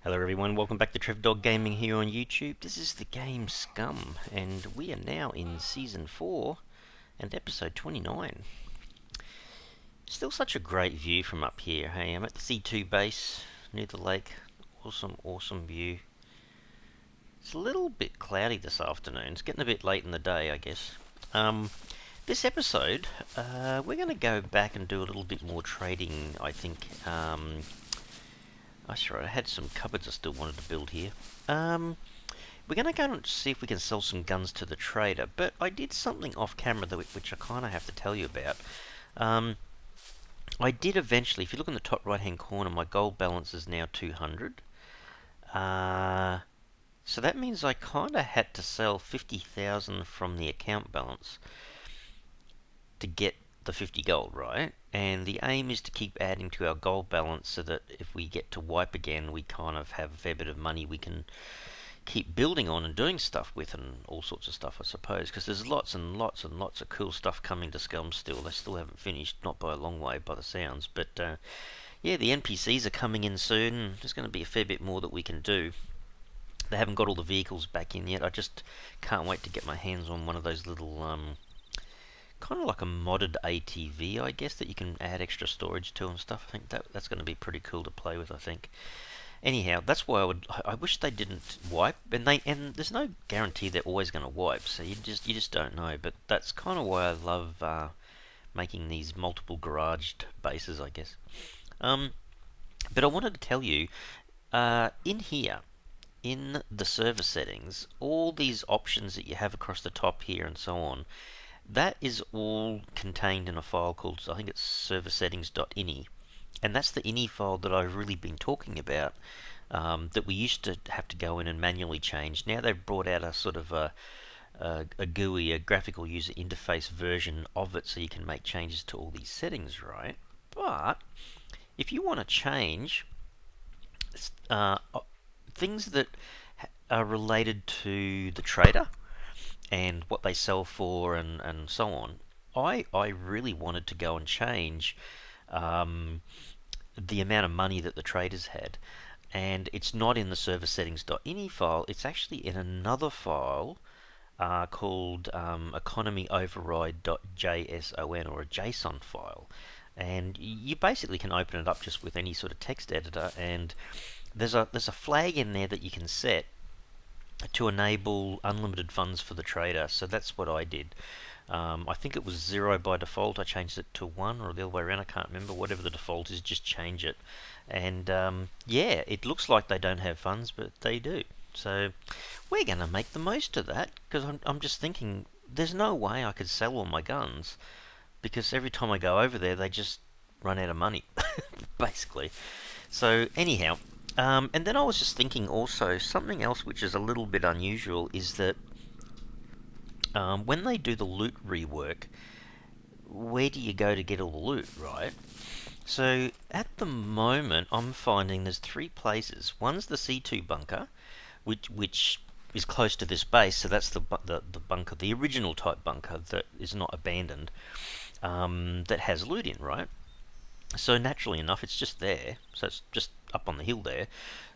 Hello everyone, welcome back to Trev Dog Gaming here on YouTube. This is the game Scum, and we are now in Season 4 and Episode 29. Still such a great view from up here. Hey, I'm at the C2 base, near the lake. Awesome view. It's a little bit cloudy this afternoon. It's getting a bit late in the day, I guess. This episode, we're going to go back and do a little bit more trading, I think. That's right, I had some cupboards I still wanted to build here. We're going to go and see if we can sell some guns to the trader, but I did something off camera which I kind of have to tell you about. I did eventually, if you look in the top right hand corner, my gold balance is now 200. So that means I kind of had to sell 50,000 from the account balance to get the 50 gold, right? And the aim is to keep adding to our gold balance so that if we get to wipe again, we kind of have a fair bit of money we can keep building on and doing stuff with and all sorts of stuff, I suppose, because there's lots and lots and lots of cool stuff coming to Scum still. They still haven't finished, not by a long way by the sounds, but yeah, the NPCs are coming in soon. There's going to be a fair bit more that we can do. They haven't got all the vehicles back in yet. I just can't wait to get my hands on one of those little kind of like a modded ATV, I guess, that you can add extra storage to and stuff. I think that's going to be pretty cool to play with, I think. Anyhow, that's why I wish they didn't wipe, and there's no guarantee they're always going to wipe, so you just don't know. But that's kind of why I love making these multiple garaged bases, I guess. But I wanted to tell you, in here, in the server settings, all these options that you have across the top here and so on, that is all contained in a file called, I think it's serversettings.ini. And that's the ini file that I've really been talking about, that we used to have to go in and manually change. Now they've brought out a sort of a GUI, a graphical user interface version of it, so you can make changes to all these settings, right? But if you want to change things that are related to the trader and what they sell for and so on, I really wanted to go and change the amount of money that the traders had. And it's not in the server settings.ini file, it's actually in another file called economy override.json, or a JSON file. And you basically can open it up just with any sort of text editor, and there's a flag in there that you can set to enable unlimited funds for the trader. So that's what I did. I think it was 0 by default. I changed it to 1, or the other way around, I can't remember. Whatever the default is, just change it. And yeah, it looks like they don't have funds, but they do. So we're going to make the most of that, because I'm just thinking there's no way I could sell all my guns, because every time I go over there they just run out of money, basically. So anyhow, and then I was just thinking also, something else which is a little bit unusual is that when they do the loot rework, where do you go to get all the loot, right? So at the moment, I'm finding there's 3 places. One's the C2 bunker, which is close to this base, so that's the bunker, the original type bunker that is not abandoned, that has loot in, right? So naturally enough, it's just there. So it's just up on the hill there.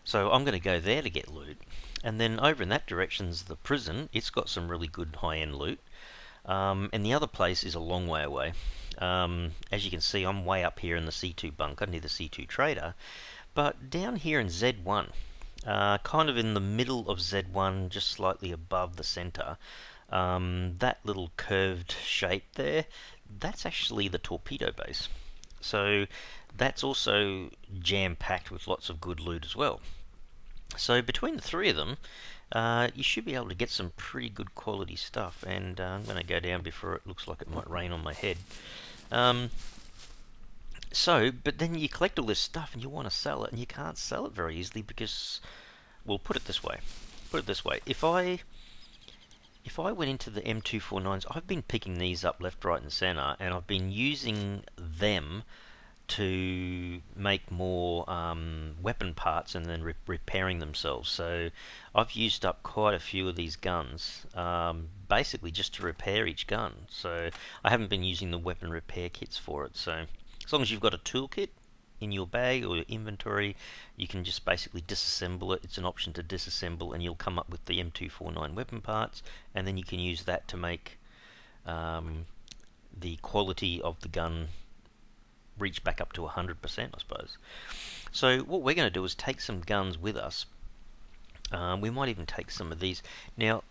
So I'm going to go there to get loot. And then over in that direction's the prison. It's got some really good high-end loot. And the other place is a long way away. As you can see, I'm way up here in the C2 bunker, near the C2 trader. But down here in Z1, kind of in the middle of Z1, just slightly above the center, that little curved shape there, that's actually the torpedo base. So that's also jam-packed with lots of good loot as well. So between the 3 of them, you should be able to get some pretty good quality stuff. And I'm going to go down before it looks like it might rain on my head. But then you collect all this stuff and you want to sell it, and you can't sell it very easily because, well, put it this way. If I went into the M249s, I've been picking these up left, right, and center, and I've been using them to make more weapon parts and then repairing themselves. So I've used up quite a few of these guns, basically just to repair each gun. So I haven't been using the weapon repair kits for it. So as long as you've got a toolkit, in your bag or your inventory, you can just basically disassemble it. It's an option to disassemble, and you'll come up with the M249 weapon parts, and then you can use that to make the quality of the gun reach back up to 100%, I suppose. So what we're going to do is take some guns with us. We might even take some of these. Now,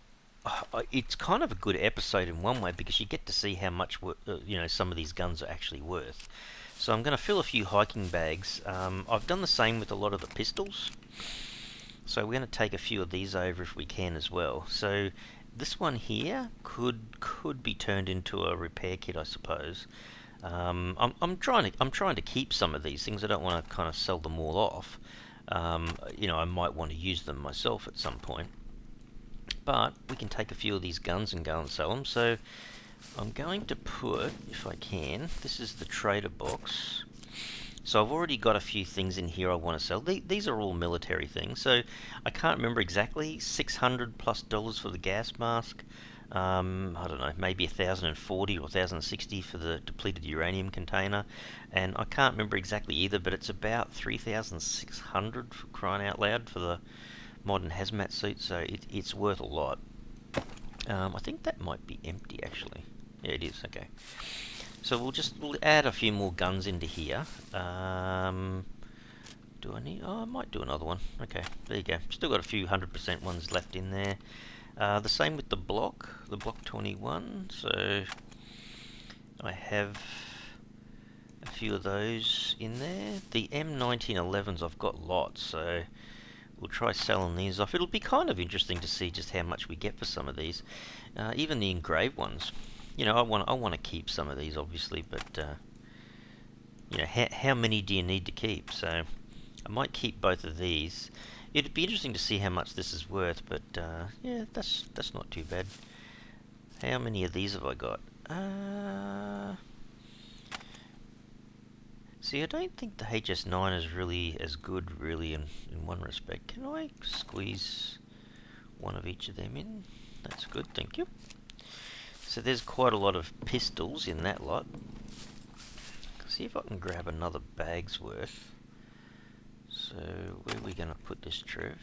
it's kind of a good episode in one way because you get to see how much some of these guns are actually worth. So I'm going to fill a few hiking bags. I've done the same with a lot of the pistols. So we're going to take a few of these over if we can as well. So this one here could be turned into a repair kit, I suppose. I'm trying to keep some of these things. I don't want to kind of sell them all off. I might want to use them myself at some point. But we can take a few of these guns and go and sell them. So I'm going to put, if I can, this is the trader box. So I've already got a few things in here I want to sell. These are all military things. So I can't remember exactly, $600+ for the gas mask. I don't know, maybe 1,040 or 1,060 for the depleted uranium container. And I can't remember exactly either, but it's about 3,600 for crying out loud for the modern hazmat suit, so it's worth a lot. I think that might be empty actually. Yeah, it is. Okay. So we'll add a few more guns into here. Do I need? Oh, I might do another one. Okay, there you go. Still got a few 100% ones left in there. The same with the block 21. So I have a few of those in there. The M1911s I've got lots, so we'll try selling these off. It'll be kind of interesting to see just how much we get for some of these. Even the engraved ones. I want to keep some of these, obviously, but how many do you need to keep? So I might keep both of these. It'd be interesting to see how much this is worth, but yeah, that's not too bad. How many of these have I got? See, I don't think the HS9 is really as good, really, in one respect. Can I squeeze one of each of them in? That's good, thank you. So there's quite a lot of pistols in that lot. See if I can grab another bag's worth. So where are we going to put this, Trev?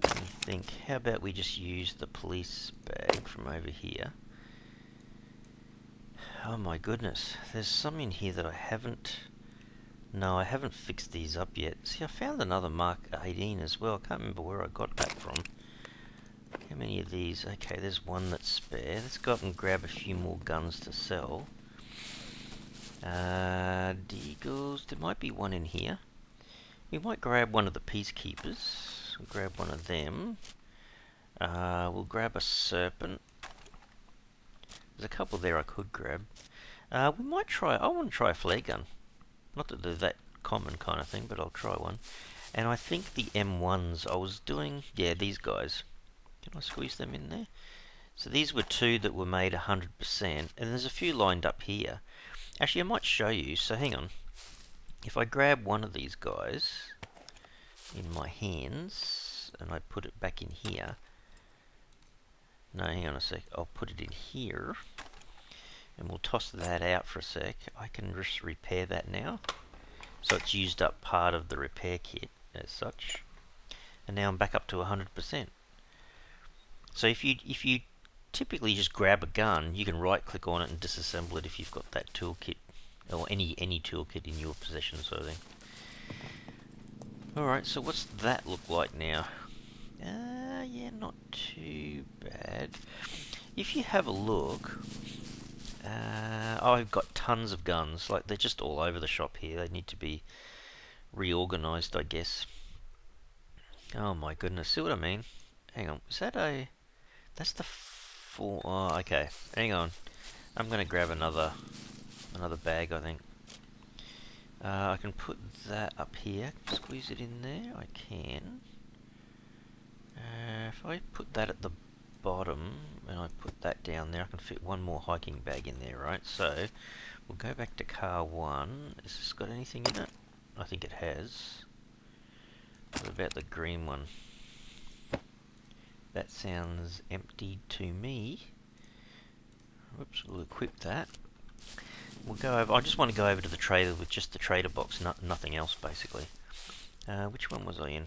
Let me think. How about we just use the police bag from over here? Oh my goodness, there's some in here that I haven't... No, I haven't fixed these up yet. See, I found another Mark 18 as well. I can't remember where I got that from. How many of these? Okay, there's one that's spare. Let's go up and grab a few more guns to sell. Deagles, there might be one in here. We might grab one of the Peacekeepers. We'll grab one of them. We'll grab a Serpent. There's a couple there I could grab. We might try... I want to try a flare gun. Not that they're that common kind of thing, but I'll try one. And I think the M1s I was doing... Yeah, these guys. Can I squeeze them in there? So these were two that were made 100%. And there's a few lined up here. Actually, I might show you. So hang on. If I grab one of these guys in my hands and I put it back in here. No, hang on a sec. I'll put it in here. And we'll toss that out for a sec. I can just repair that now. So it's used up part of the repair kit as such. And now I'm back up to 100%. So if you typically just grab a gun, you can right click on it and disassemble it if you've got that toolkit. Or any toolkit in your possession, sort of thing. Alright, so what's that look like now? Yeah, not too bad. If you have a look... I've got tons of guns. Like, they're just all over the shop here. They need to be reorganized, I guess. Oh my goodness, see what I mean? Hang on, is that a... That's the... Oh, okay. Hang on. I'm going to grab another bag, I think. I can put that up here. Squeeze it in there. I can. If I put that at the bottom and I put that down there, I can fit one more hiking bag in there, right? So we'll go back to car 1. Has this got anything in it? I think it has. What about the green one? That sounds empty to me. Whoops, we'll equip that. we'll go over. I just want to go over to the trader with just the trader box, nothing else basically. Which one was I in?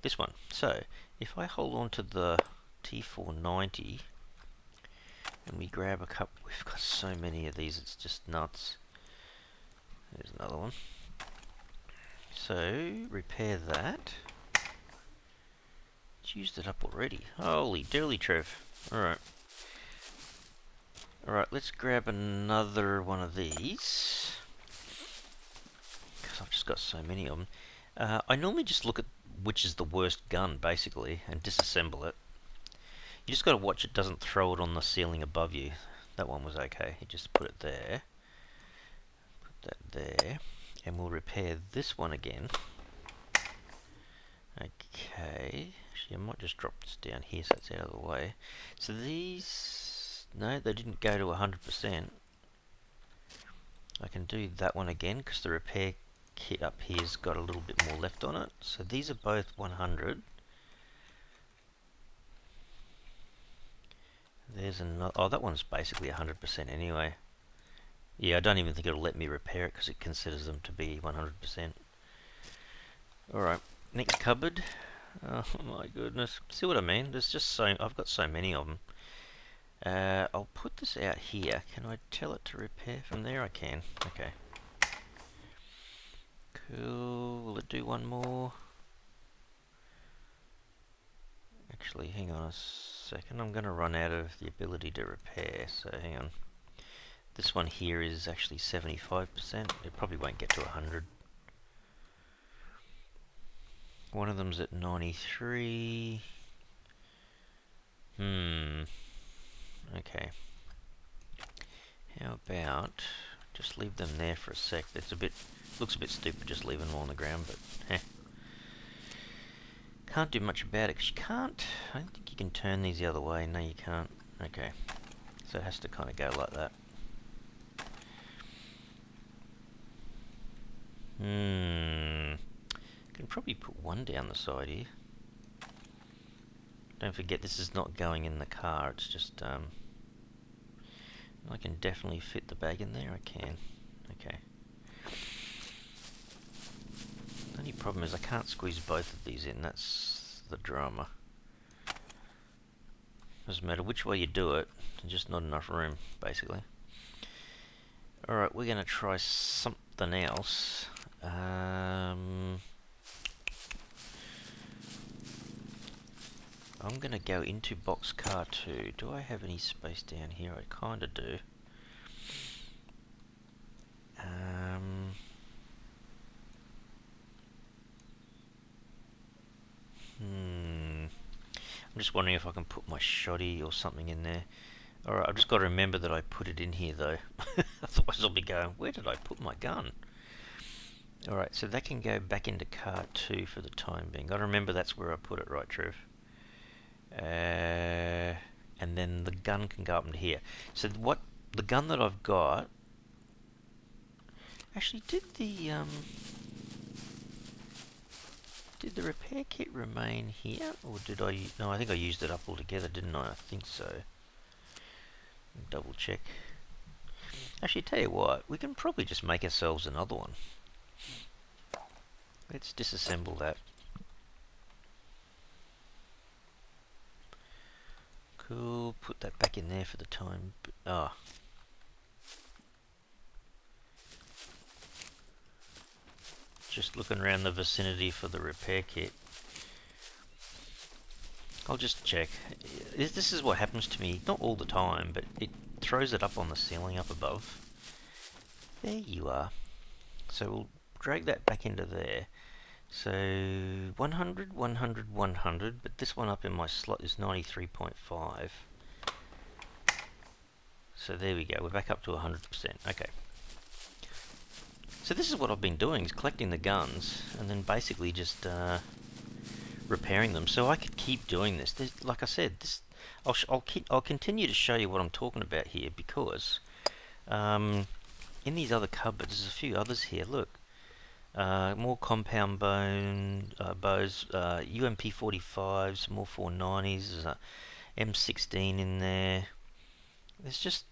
This one. So if I hold on to the T490 and we grab a couple, we've got so many of these, it's just nuts. There's another one. So repair that. It's used it up already. Holy dooly, Trev. Alright. Alright, let's grab another one of these, because I've just got so many of them. I normally just look at which is the worst gun, basically, and disassemble it. You just got to watch it doesn't throw it on the ceiling above you. That one was okay. You just put it there. Put that there. And we'll repair this one again. Okay. Actually, I might just drop this down here so it's out of the way. So these... No, they didn't go to 100%. I can do that one again because the repair kit up here's got a little bit more left on it. So these are both 100. There's another. Oh, that one's basically 100% anyway. Yeah, I don't even think it'll let me repair it because it considers them to be 100%. Alright, next cupboard. Oh my goodness. See what I mean? There's just so... I've got so many of them. I'll put this out here. Can I tell it to repair from there? I can. Okay. Cool. Will it do one more? Actually, hang on a second. I'm going to run out of the ability to repair, so hang on. This one here is actually 75%. It probably won't get to 100. One of them's at 93. Okay. How about just leave them there for a sec? It's a bit, looks a bit stupid just leaving them on the ground, but heh. Can't do much about it because you can't. I don't think you can turn these the other way. No, you can't. Okay. So it has to kind of go like that. Can probably put one down the side here. Don't forget this is not going in the car, it's just I can definitely fit the bag in there, I can. Okay. The only problem is I can't squeeze both of these in, that's the drama. Doesn't matter which way you do it, there's just not enough room, basically. Alright, we're going to try something else. I'm going to go into boxcar 2. Do I have any space down here? I kind of do. I'm just wondering if I can put my shoddy or something in there. Alright, I've just got to remember that I put it in here though. Otherwise I'll be going, where did I put my gun? Alright, so that can go back into car 2 for the time being. Gotta remember that's where I put it, right, Trev? And then the gun can go up into here. So what the gun that I've got... Actually, did the repair kit remain here? Or did I... No, I think I used it up altogether, didn't I? I think so. Double check. Actually, tell you what, we can probably just make ourselves another one. Let's disassemble that. Cool, put that back in there for the time. Ah. Just looking around the vicinity for the repair kit. I'll just check. This is what happens to me, not all the time, but it throws it up on the ceiling up above. There you are. So we'll drag that back into there. So 100, 100, 100, but this one up in my slot is 93.5. So there we go, we're back up to 100%. Okay. So this is what I've been doing, is collecting the guns, and then basically just repairing them. So I could keep doing this. Like I said, I'll continue to show you what I'm talking about here, because in these other cupboards, there's a few others here, look. More compound bows, UMP 45s, more 490s, there's a M16 in there. There's just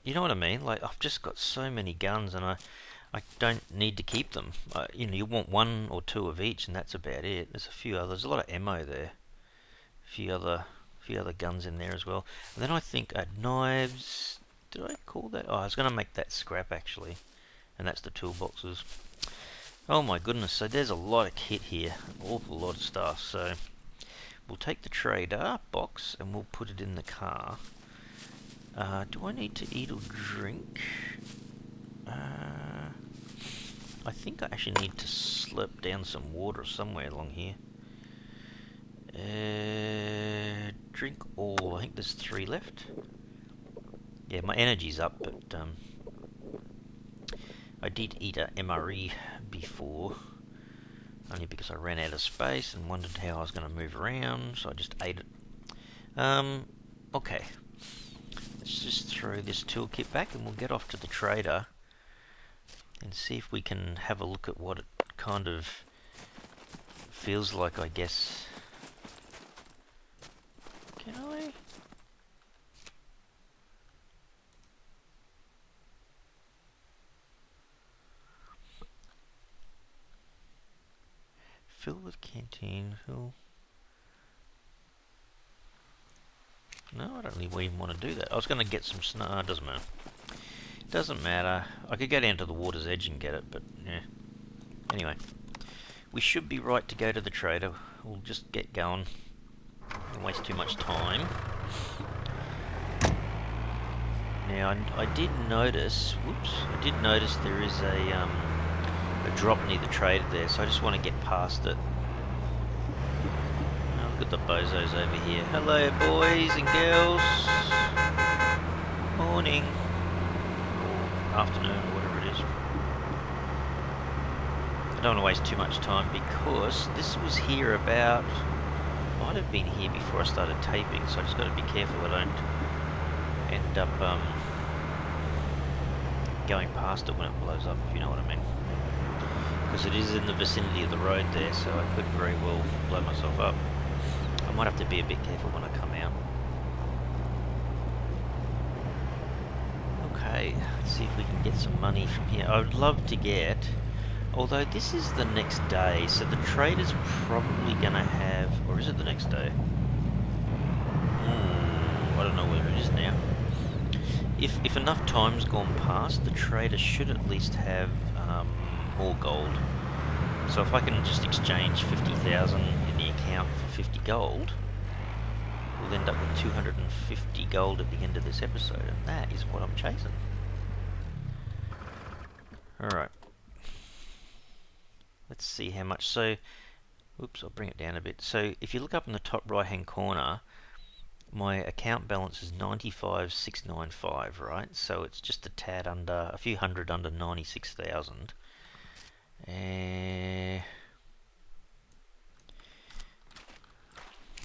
You know what I mean? Like, I've just got so many guns, and I don't need to keep them. You know, you want one or two of each, and that's about it. There's a few others. There's a lot of ammo there. A few other guns in there as well. And then I think knives. Did I call that? Oh, I was going to make that scrap actually, and that's the toolboxes. Oh my goodness! So there's a lot of kit here, an awful lot of stuff. So we'll take the trader box and we'll put it in the car. Do I need to eat or drink? I think I actually need to slurp down some water somewhere along here. Drink all. I think there's 3 left. Yeah, my energy's up, but I did eat a MRE before, only because I ran out of space and wondered how I was going to move around, so I just ate it. Okay. Let's just throw this toolkit back and we'll get off to the trader and see if we can have a look at what it kind of feels like, I guess. Can I? Fill with canteen, fill. No, I don't really even want to do that. I was going to get some snow. It doesn't matter. Doesn't matter. I could go down to the water's edge and get it, but yeah. Anyway, we should be right to go to the trader. We'll just get going. Don't waste too much time. Now, I did notice. Whoops! I did notice there is a drop near the trader there, so I just want to get past it. Oh, look at the bozos over here. Hello, boys and girls. Morning. Or afternoon, or whatever it is. I don't want to waste too much time because this was here about... might have been here before I started taping, so I just got to be careful I don't end up going past it when it blows up, if you know what I mean. Because it is in the vicinity of the road there, so I could very well blow myself up. I might have to be a bit careful when I come out. Okay, let's see if we can get some money from here. I would love to get... although this is the next day, so the trader's probably going to have... or is it the next day? I don't know where it is now. If enough time's gone past, the trader should at least have more gold. So if I can just exchange 50,000 in the account for 50 gold, we'll end up with 250 gold at the end of this episode, and that is what I'm chasing. Alright. Let's see how much. So, oops, I'll bring it down a bit. So if you look up in the top right hand corner, my account balance is 95,695, right? So it's just a tad under, a few hundred under 96,000.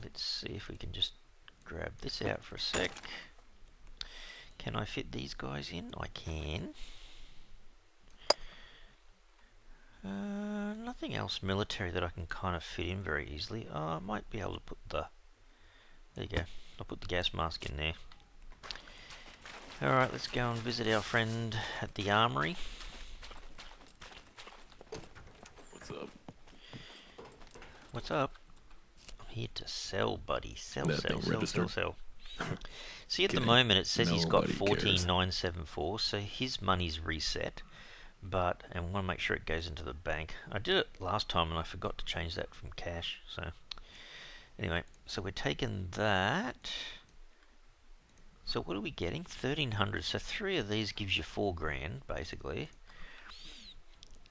Let's see if we can just grab this out for a sec. Can I fit these guys in? I can. Nothing else military that I can kind of fit in very easily. I might be able to put the... there you go. I'll put the gas mask in there. Alright, let's go and visit our friend at the armory. What's up? What's up? I'm here to sell, buddy. Sell. See, at the moment it says he's got 14,974, so his money's reset. But, and we want to make sure it goes into the bank. I did it last time and I forgot to change that from cash, so... anyway, so we're taking that. So what are we getting? 1,300. So 3 of these gives you 4 grand, basically.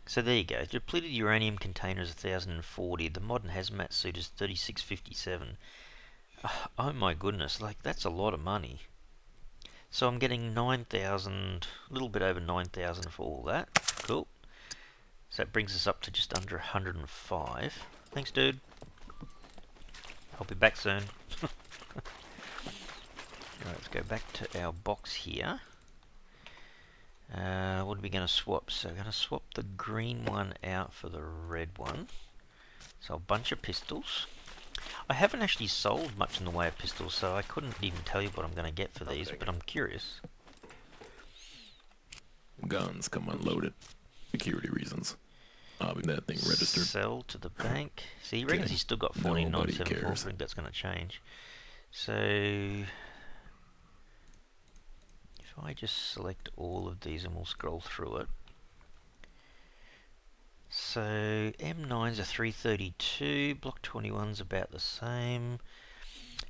So there you go. Depleted uranium container is 1,040. The modern hazmat suit is 3,657. Oh my goodness, like that's a lot of money. So I'm getting 9,000, a little bit over 9,000 for all that. Cool. So that brings us up to just under 105. Thanks, dude. I'll be back soon. Alright, let's go back to our box here. What are we going to swap? So I'm going to swap the green one out for the red one. So a bunch of pistols. I haven't actually sold much in the way of pistols, so I couldn't even tell you what I'm going to get for these, but I'm curious. Guns come unloaded. Security reasons. That thing registered. Sell to the bank. See, he reckons Kidding. he's still got Nobody 49.74. I cares. think that's going to change. So, if I just select all of these and we'll scroll through it. So, M9's a 332, Block 21's about the same.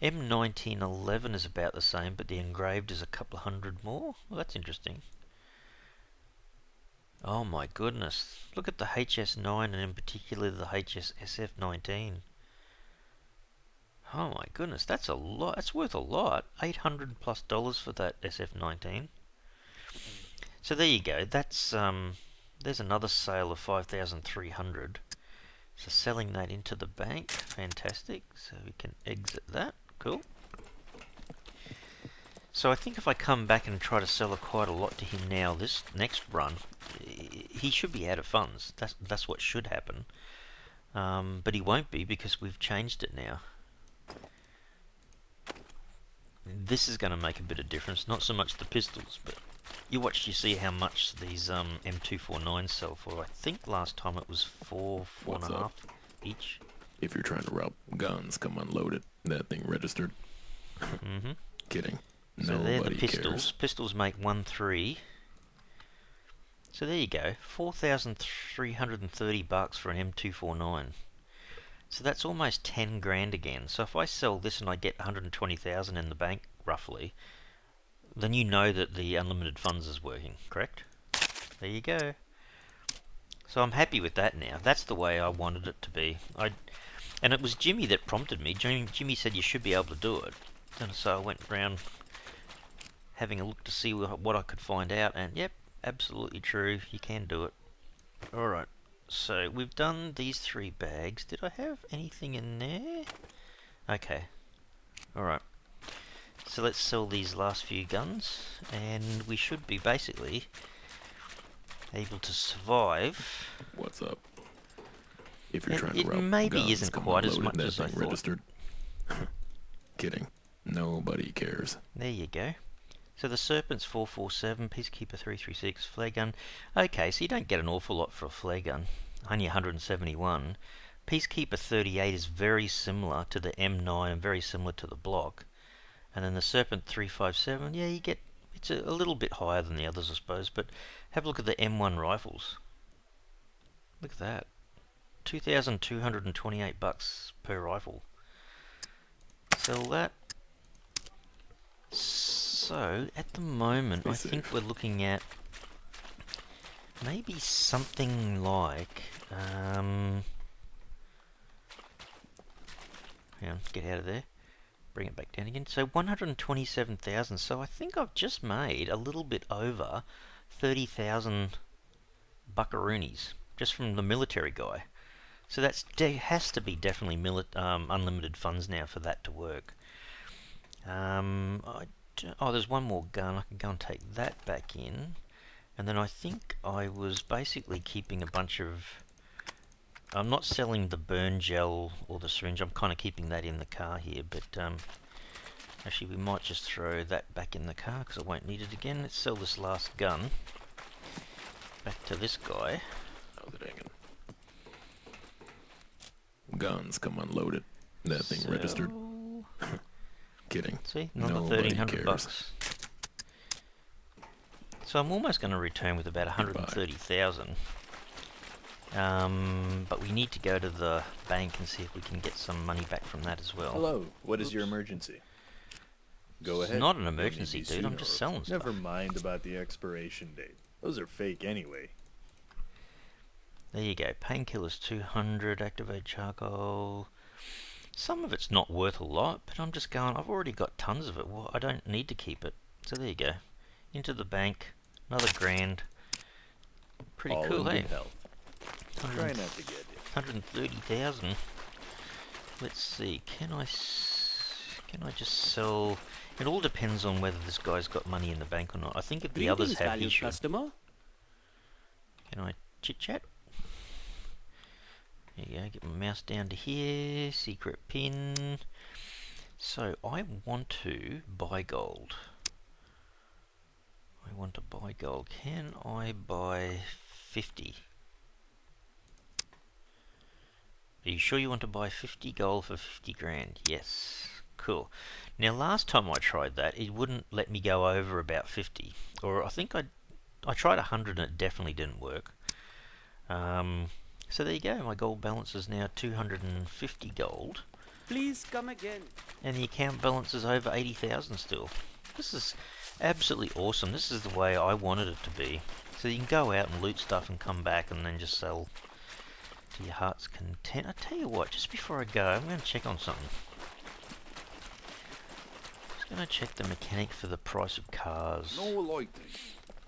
M1911 is about the same, but the engraved is a couple of hundred more. Well, that's interesting. Oh my goodness. Look at the HS9 and in particular the HSSF19. Oh my goodness, that's a lot. That's worth a lot. $800+ for that SF19. So there you go. That's there's another sale of 5,300. So selling that into the bank, fantastic. So we can exit that. Cool. So I think if I come back and try to sell quite a lot to him now, this next run, he should be out of funds. That's what should happen. But he won't be because we've changed it now. This is going to make a bit of difference. Not so much the pistols, but you see how much these M249s sell for. I think last time it was four and a half each. If you're trying to rob, guns come unloaded. That thing registered. Mm-hmm. Kidding. So they're the pistols. Cares. Pistols make 1.3. So there you go, $4,330 for an M249. So that's almost 10 grand again. So if I sell this and I get 120,000 in the bank, roughly, then you know that the unlimited funds is working, correct? There you go. So I'm happy with that now. That's the way I wanted it to be. And it was Jimmy that prompted me. Jimmy said you should be able to do it. And so I went around having a look to see what I could find out, and yep, absolutely true, you can do it. Alright, so we've done these 3 bags. Did I have anything in there? Okay, alright. So let's sell these last few guns, and we should be basically able to survive. What's up? If you're trying to rob, it maybe guns isn't come quite as unloaded. much That as I thing thought. registered. Kidding. Nobody cares. There you go. So the Serpent's 447, Peacekeeper 336, flare gun. Okay, so you don't get an awful lot for a flare gun. Only 171. Peacekeeper 38 is very similar to the M9 and very similar to the block. And then the Serpent 357, yeah, you get, it's a little bit higher than the others, I suppose, but have a look at the M1 rifles. Look at that. $2,228 per rifle. Sell that. So, at the moment, I think we're looking at maybe something like, hang on, get out of there, bring it back down again. So 127,000, so I think I've just made a little bit over 30,000 buckaroonies, just from the military guy. So that's has to be definitely unlimited funds now for that to work. There's one more gun. I can go and take that back in. And then I think I was basically keeping a bunch of... I'm not selling the burn gel or the syringe. I'm kind of keeping that in the car here. But actually, we might just throw that back in the car because I won't need it again. Let's sell this last gun back to this guy. How's it hanging? Guns come unloaded. That thing registered. Kidding. See, another $1,300. So I'm almost going to return with about 130,000. But we need to go to the bank and see if we can get some money back from that as well. Hello, what is your emergency? Go ahead. It's not an emergency, dude. I'm just selling stuff. Never mind about the expiration date. Those are fake anyway. There you go. Painkillers 200, activate charcoal. Some of it's not worth a lot, but I'm just going, I've already got tons of it. Well, I don't need to keep it. So there you go. Into the bank. Another grand. Pretty All cool, in hey? good health. Try not to get it. 130,000. Let's see. Can I just sell? It all depends on whether this guy's got money in the bank or not. I think if the others have, he should. Customer. Can I chit chat? There you go. Get my mouse down to here. Secret pin. So I want to buy gold. I want to buy gold. Can I buy 50? Are you sure you want to buy 50 gold for 50 grand? Yes. Cool. Now, last time I tried that, it wouldn't let me go over about 50. Or I think I tried 100 and it definitely didn't work. So there you go. My gold balance is now 250 gold. Please come again. And the account balance is over 80,000 still. This is absolutely awesome. This is the way I wanted it to be. So you can go out and loot stuff and come back and then just sell to your heart's content. I tell you what, just before I go, I'm going to check on something. Just going to check the mechanic for the price of cars. No loitering.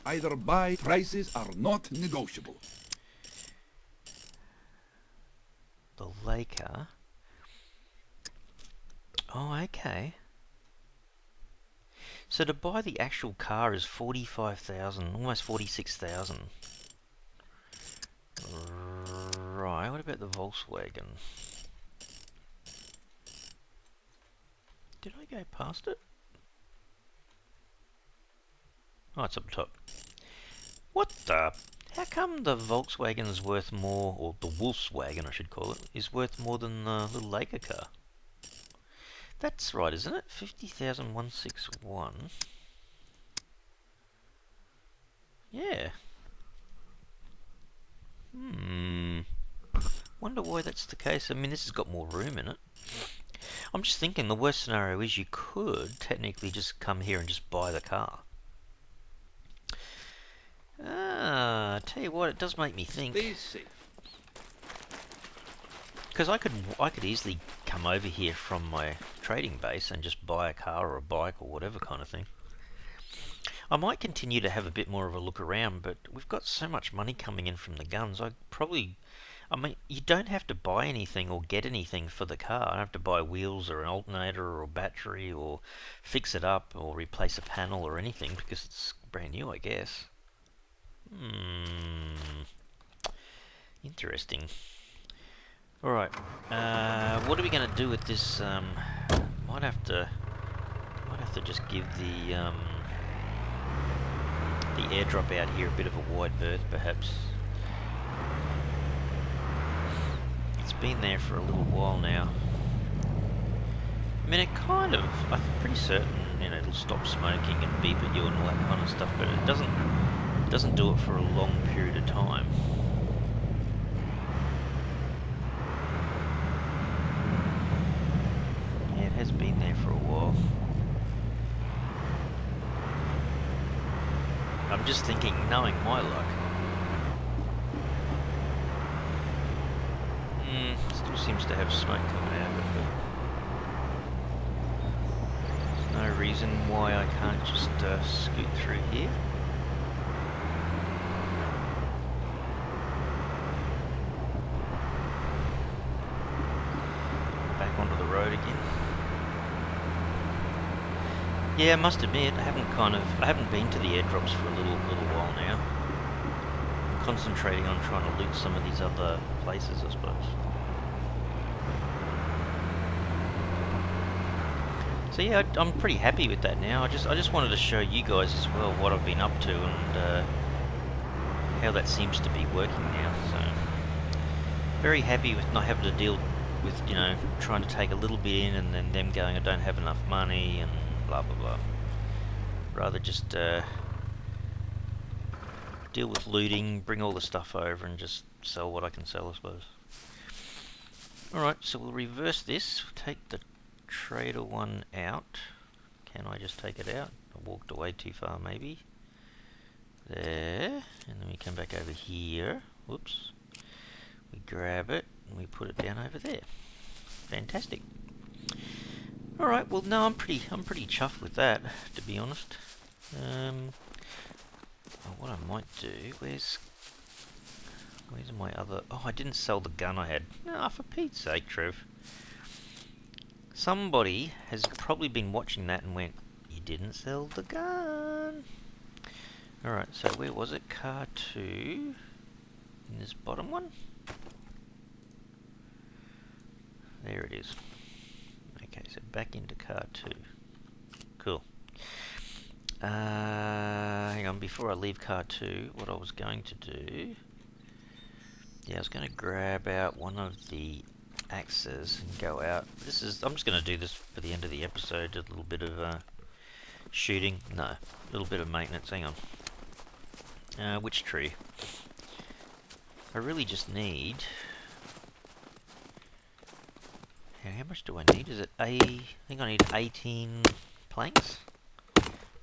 Either buy, prices are not negotiable. The Laker. Oh, okay. So to buy the actual car is 45,000, almost 46,000. Right, what about the Volkswagen? Did I go past it? Oh, it's up top. What the? How come the Volkswagen is worth more, or the Wolfswagen I should call it, is worth more than the little Laker car? That's right, isn't it? 50,161. Yeah. Wonder why that's the case. I mean, this has got more room in it. I'm just thinking the worst scenario is you could technically just come here and just buy the car. I tell you what, it does make me think. Stay safe. Because I could easily come over here from my trading base and just buy a car or a bike or whatever kind of thing. I might continue to have a bit more of a look around, but we've got so much money coming in from the guns. I mean, you don't have to buy anything or get anything for the car. I don't have to buy wheels or an alternator or battery or fix it up or replace a panel or anything because it's brand new, I guess. Interesting. Alright, what are we going to do with this? Might have to just give the airdrop out here a bit of a wide berth, perhaps. It's been there for a little while now. I mean, it kind of, I'm pretty certain, you know, it'll stop smoking and beep at you and all that kind of stuff, but it doesn't do it for a long period of time. Yeah, it has been there for a while. I'm just thinking, knowing my luck, still seems to have smoke coming out of it, but there's no reason why I can't just scoot through here. Back onto the road again. Yeah, I must admit, I haven't been to the airdrops for a little while now. I'm concentrating on trying to loot some of these other places, I suppose. So yeah, I'm pretty happy with that now. I just wanted to show you guys as well what I've been up to and how that seems to be working now. So very happy with not having to deal with, you know, trying to take a little bit in and then them going, I don't have enough money and blah blah blah. Rather just deal with looting, bring all the stuff over and just sell what I can sell, I suppose. Alright, so we'll reverse this, take the trader one out. Can I just take it out? I walked away too far maybe. There, and then we come back over here. Whoops. We grab it and we put it down over there. Fantastic. Alright, well no, I'm pretty chuffed with that, to be honest. What I might do, where's my other... Oh, I didn't sell the gun I had. Ah, for Pete's sake, Trev. Somebody has probably been watching that and went, you didn't sell the gun. Alright, so where was it? Car 2. In this bottom one? There it is. Okay, so back into car 2. Cool. hang on, before I leave car 2, what I was going to do... Yeah, I was going to grab out one of the axes and go out. I'm just going to do this for the end of the episode, a little bit of shooting. No, a little bit of maintenance. Hang on. Which tree? I really just need... How much do I need? Is it I think I need 18 planks?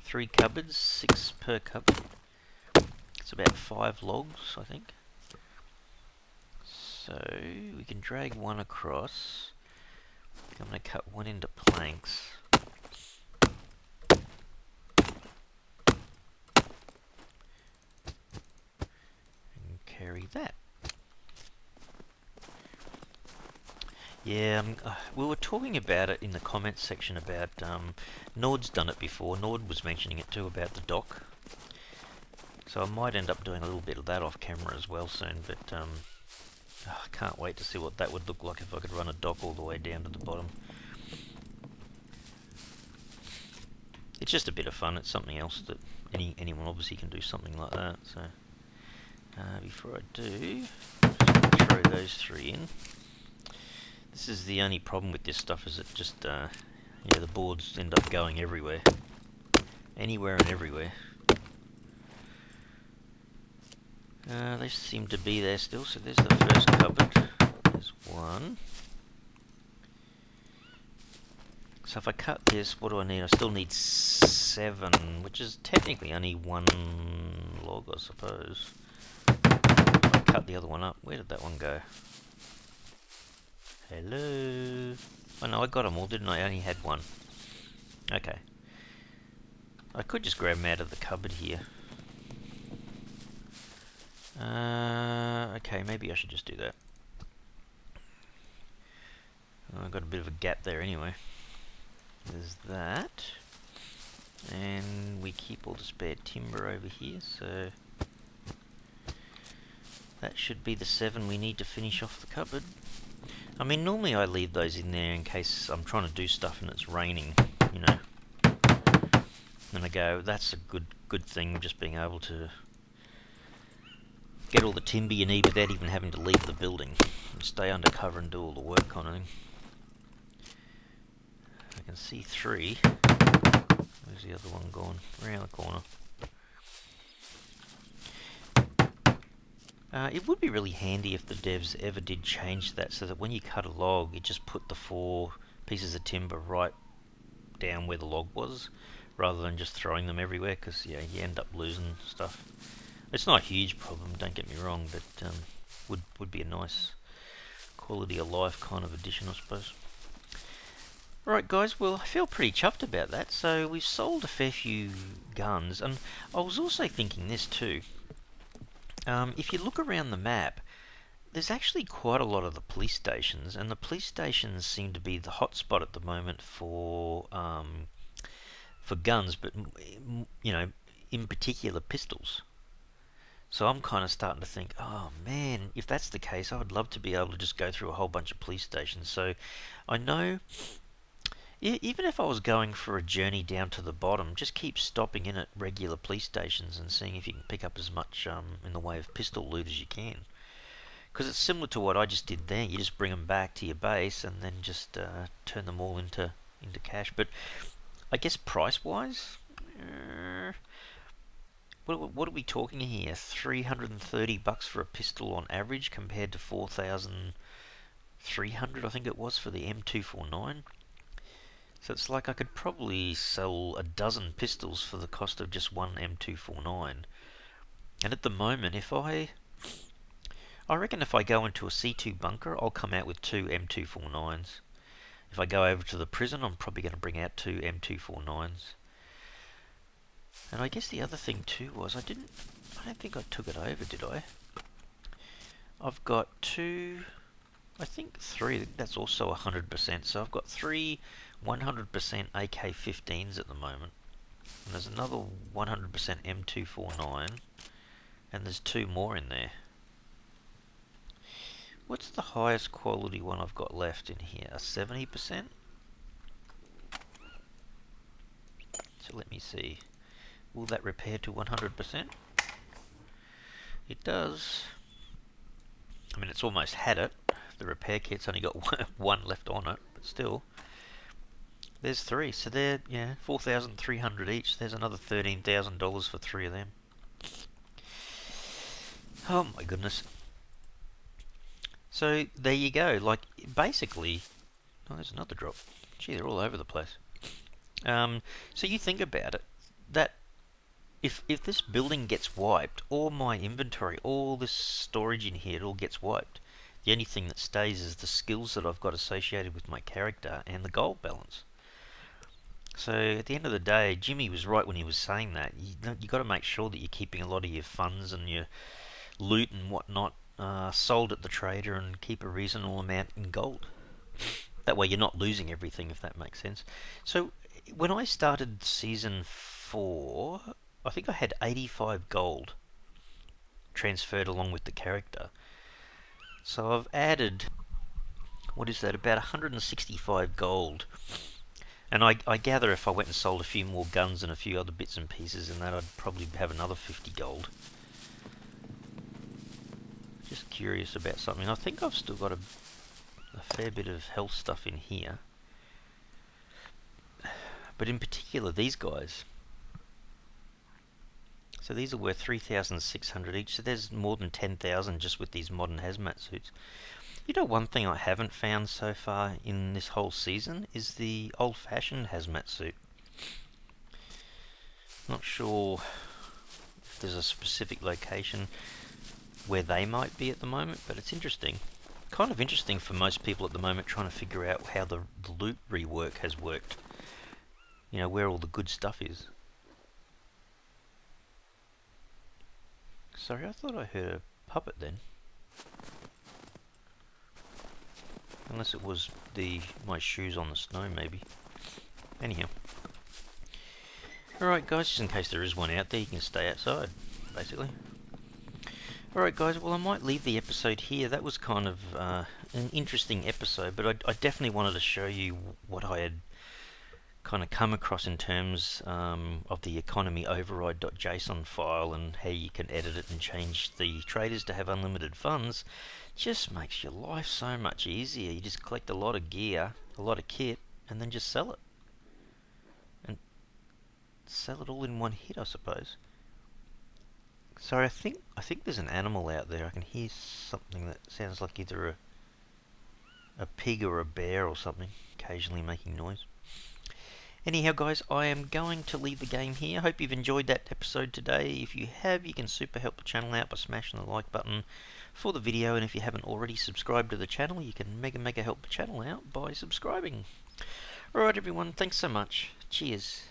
3 cupboards, 6 per cupboard. It's about 5 logs, I think. So we can drag one across. I'm going to cut one into planks. And carry that. Yeah, we were talking about it in the comments section about Nord's done it before. Nord was mentioning it too about the dock. So I might end up doing a little bit of that off camera as well soon, but I can't wait to see what that would look like if I could run a dock all the way down to the bottom. It's just a bit of fun. It's something else that anyone obviously can do something like that. So before I do, throw those 3 in. This is the only problem with this stuff, is it just, yeah, the boards end up going everywhere. Anywhere and everywhere. They seem to be there still, so there's the first cupboard. There's one. So if I cut this, what do I need? I still need 7, which is technically only 1 log, I suppose. I cut the other one up. Where did that one go? Hello? Oh no, I got them all, didn't I? I only had 1. Okay. I could just grab them out of the cupboard here. Okay, maybe I should just do that. Oh, I've got a bit of a gap there anyway. There's that. And we keep all the spare timber over here, so... that should be the 7 we need to finish off the cupboard. I mean, normally I leave those in there in case I'm trying to do stuff and it's raining, you know. And I go, that's a good thing, just being able to get all the timber you need without even having to leave the building. And stay under cover and do all the work kind of thing. I can see 3. Where's the other one gone? Around the corner. It would be really handy if the devs ever did change that, so that when you cut a log, it just put the 4 pieces of timber right down where the log was, rather than just throwing them everywhere, because yeah, you end up losing stuff. It's not a huge problem, don't get me wrong, but would be a nice quality of life kind of addition, I suppose. Right guys, well I feel pretty chuffed about that. So we've sold a fair few guns, and I was also thinking this too. If you look around the map, there's actually quite a lot of the police stations, and the police stations seem to be the hotspot at the moment for guns, but you know, in particular pistols. So I'm kind of starting to think, oh man, if that's the case, I would love to be able to just go through a whole bunch of police stations. So I know, even if I was going for a journey down to the bottom, just keep stopping in at regular police stations and seeing if you can pick up as much in the way of pistol loot as you can. Because it's similar to what I just did there. You just bring them back to your base and then just turn them all into cash. But I guess price-wise, what are we talking here? $330 for a pistol on average compared to 4,300, I think it was, for the M249. So it's like I could probably sell a dozen pistols for the cost of just one M249. And at the moment, I reckon if I go into a C2 bunker, I'll come out with 2 M249s. If I go over to the prison, I'm probably going to bring out 2 M249s. And I guess the other thing too was, I don't think I took it over, did I? I've got 2, I think 3, that's also 100%. So I've got 3 100% AK-15s at the moment. And there's another 100% M249. And there's 2 more in there. What's the highest quality one I've got left in here? A 70%? So let me see. will that repair to 100%? It does. I mean, it's almost had it. The repair kit's only got one left on it, but still. There's 3, so they're, 4,300 each. There's another $13,000 for 3 of them. Oh my goodness. So there you go. Like, basically, oh, there's another drop. Gee, they're all over the place. So you think about it, that if this building gets wiped, all my inventory, all this storage in here, it all gets wiped. The only thing that stays is the skills that I've got associated with my character and the gold balance. So at the end of the day, Jimmy was right when he was saying that. You got to make sure that you're keeping a lot of your funds and your loot and whatnot sold at the trader and keep a reasonable amount in gold. That way you're not losing everything, if that makes sense. So when I started Season 4, I think I had 85 gold transferred along with the character. So I've added, what is that, about 165 gold. And I gather if I went and sold a few more guns and a few other bits and pieces in that, I'd probably have another 50 gold. Just curious about something. I think I've still got a fair bit of health stuff in here. But in particular, these guys. So these are worth 3,600 each. So there's more than 10,000 just with these modern hazmat suits. You know, one thing I haven't found so far in this whole season is the old-fashioned hazmat suit. Not sure if there's a specific location where they might be at the moment, but it's interesting. Kind of interesting for most people at the moment trying to figure out how the loot rework has worked. You know, where all the good stuff is. Sorry, I thought I heard a puppet then. Unless it was my shoes on the snow, maybe. Anyhow. Alright guys, just in case there is one out there, you can stay outside, basically. Alright guys, well I might leave the episode here. That was kind of an interesting episode, but I definitely wanted to show you what I had kind of come across in terms of the economy override.json file and how you can edit it and change the traders to have unlimited funds. Just makes your life so much easier. You just collect a lot of gear, a lot of kit, and then just sell it. And sell it all in one hit, I suppose. Sorry, I think there's an animal out there. I can hear something that sounds like either a pig or a bear or something, occasionally making noise. Anyhow guys, I am going to leave the game here. I hope you've enjoyed that episode today. If you have, you can super help the channel out by smashing the like button for the video, and if you haven't already subscribed to the channel, you can mega help the channel out by subscribing. Alright everyone, thanks so much. Cheers.